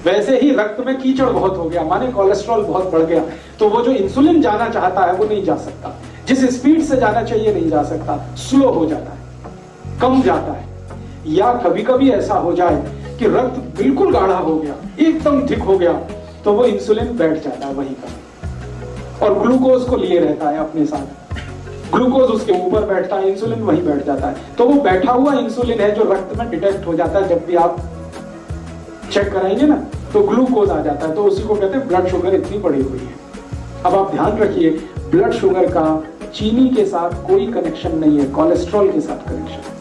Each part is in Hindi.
वैसे ही रक्त में कीचड़ बहुत हो गया, माने कोलेस्ट्रॉल बहुत बढ़ गया, तो वो जो इंसुलिन जाना चाहता है वो नहीं जा सकता, जिस स्पीड से जाना चाहिए नहीं जा सकता, स्लो हो जाता है, कम जाता है। या कभी कभी ऐसा हो जाए कि रक्त बिल्कुल गाढ़ा हो गया, एकदम थिक हो गया, तो वो इंसुलिन बैठ जाता है वहीं पर और ग्लूकोज को लिए रहता है अपने साथ, ग्लूकोज उसके ऊपर बैठता है, इंसुलिन वहीं बैठ जाता है। तो वो बैठा हुआ इंसुलिन है जो रक्त में डिटेक्ट हो जाता है, जब भी आप चेक कराएंगे ना तो ग्लूकोज आ जाता है, तो उसी को कहते हैं ब्लड शुगर इतनी बढ़ी हुई है। अब आप ध्यान रखिए, ब्लड शुगर का चीनी के साथ कोई कनेक्शन नहीं है, कोलेस्ट्रॉल के साथ कनेक्शन है,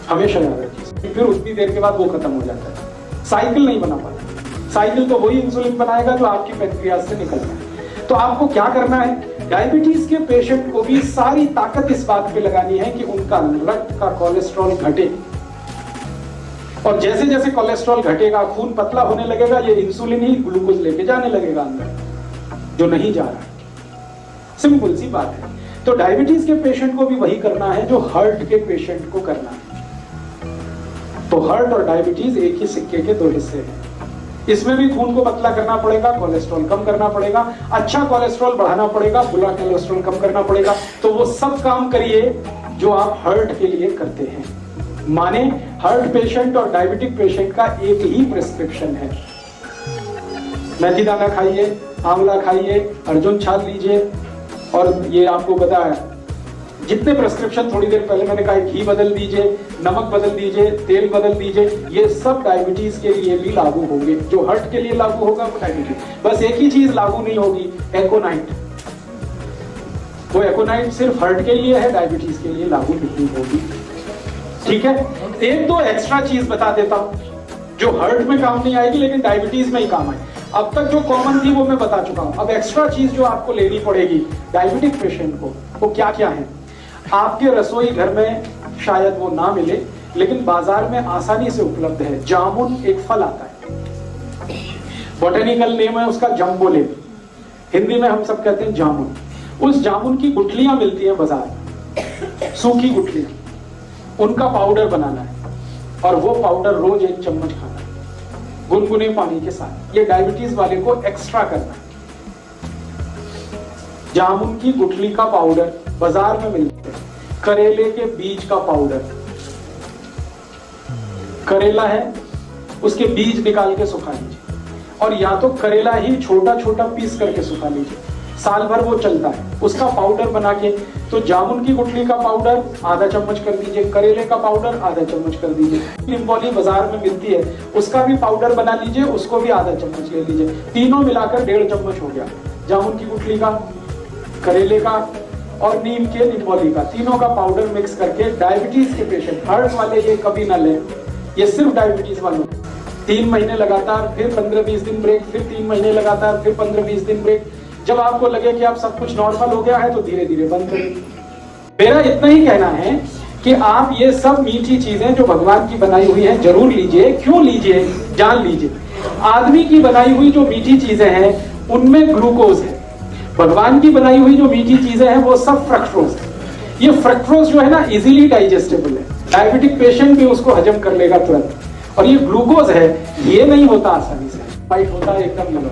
हमेशा याद रखिए। फिर उतनी देर के बाद वो खत्म हो जाता है, साइकिल नहीं बना पाता। साइकिल तो वही इंसुलिन बनाएगा जो आपकी पैंक्रियाज से निकलता है। तो आपको क्या करना है, डायबिटीज के पेशेंट को भी सारी ताकत इस बात पे लगानी है कि उनका रक्त का कोलेस्ट्रॉल घटे, और जैसे जैसे कोलेस्ट्रॉल घटेगा, खून पतला होने लगेगा, ये इंसुलिन ही ग्लूकोज लेके जाने लगेगा अंदर जो नहीं जा रहा है। सिंपल सी बात है। तो डायबिटीज के पेशेंट को भी वही करना है जो हार्ट के पेशेंट को करना है। तो हार्ट और डायबिटीज एक ही सिक्के के दो हिस्से हैं। इसमें भी खून को पतला करना पड़ेगा, कोलेस्ट्रॉल कम करना पड़ेगा, अच्छा कोलेस्ट्रॉल बढ़ाना पड़ेगा, बुरा कोलेस्ट्रॉल कम करना पड़ेगा। तो वो सब काम करिए जो आप हार्ट के लिए करते हैं। माने हार्ट पेशेंट और डायबिटिक पेशेंट का एक ही प्रिस्क्रिप्शन है, मेथी दाना खाइए, आंवला खाइए, अर्जुन छाल लीजिए, और ये आपको बताया जितने प्रिस्क्रिप्शन थोड़ी देर पहले मैंने कहा, घी बदल दीजिए, नमक बदल दीजिए, तेल बदल दीजिए, ये सब डायबिटीज के लिए भी लागू होंगे। जो हार्ट के लिए लागू होगा वो डायबिटीज, बस एक ही चीज लागू नहीं होगी, एकोनाइट। वो एकोनाइट सिर्फ हार्ट के लिए है, डायबिटीज के लिए लागू नहीं होगी। ठीक है, एक दो एक्स्ट्रा चीज बता देता हूं जो हार्ट में काम नहीं आएगी लेकिन डायबिटीज में ही काम आए। अब तक जो कॉमन थी वो मैं बता चुका हूं। अब एक्स्ट्रा चीज जो आपको लेनी पड़ेगी डायबिटिक पेशेंट को, वो क्या क्या है। आपके रसोई घर में शायद वो ना मिले, लेकिन बाजार में आसानी से उपलब्ध है। जामुन एक फल आता है, बोटेनिकल नेम है उसका जम्बोले, हिंदी में हम सब कहते हैं जामुन। उस जामुन की गुठलियां मिलती हैं बाजार, सूखी गुठलियां, उनका पाउडर बनाना है और वो पाउडर रोज 1 चम्मच खाना है गुनगुने पानी के साथ। ये डायबिटीज वाले को एक्स्ट्रा करना है। जामुन की गुठली का पाउडर बाजार में मिलता है। करेले के बीज का पाउडर, करेला है उसके बीज निकाल के सुखा लीजिए, और या तो करेला ही छोटा छोटा पीस करके सुखा लीजिए, साल भर वो चलता है। उसका पाउडर बना के, तो जामुन की गुठली का पाउडर आधा चम्मच कर दीजिए, करेले का पाउडर आधा चम्मच कर दीजिए, निम्बोली बाजार में मिलती है उसका भी पाउडर बना लीजिए, उसको भी आधा चम्मच ले लीजिए। तीनों मिलाकर 1.5 चम्मच हो गया, जामुन की गुठली का, करेले का और नीम के निम्बोली का, तीनों का पाउडर मिक्स करके डायबिटीज के पेशेंट, हार्ट वाले ये कभी ना लें, ये सिर्फ डायबिटीज वालों। 3 महीने लगातार, फिर 15-20 दिन ब्रेक, फिर 3 महीने लगातार, फिर 15-20 दिन ब्रेक। जब आपको लगे कि आप सब कुछ नॉर्मल हो गया है तो धीरे धीरे बंद करें। मेरा इतना ही कहना है कि आप ये सब मीठी चीजें जो भगवान की बनाई हुई हैं जरूर लीजिए। क्यों लीजिए, जान लीजिए। आदमी की बनाई हुई जो मीठी चीजें हैं उनमें ग्लूकोज है, भगवान की बनाई हुई जो मीठी चीजें हैं वो सब फ्रक्टोज है। ये फ्रक्टोज जो है ना इजीली डाइजेस्टेबल है, डायबिटिक पेशेंट भी उसको हजम कर लेगा तुरंत। और ये ग्लूकोज है, ये नहीं होता आसानी से, वाइट होता है एकदम येलो।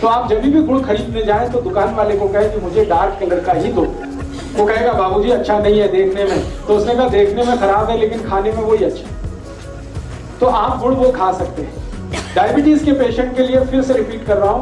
तो आप जब भी गुड़ खरीदने जाएं तो दुकान वाले को कहे कि मुझे डार्क कलर का ही दो। वो कहेगा बाबूजी अच्छा नहीं है देखने में, तो उसने कहा देखने में खराब है लेकिन खाने में वही अच्छा। तो आप गुड़ वो खा सकते हैं। डायबिटीज के पेशेंट के लिए फिर से रिपीट कर रहा हूं।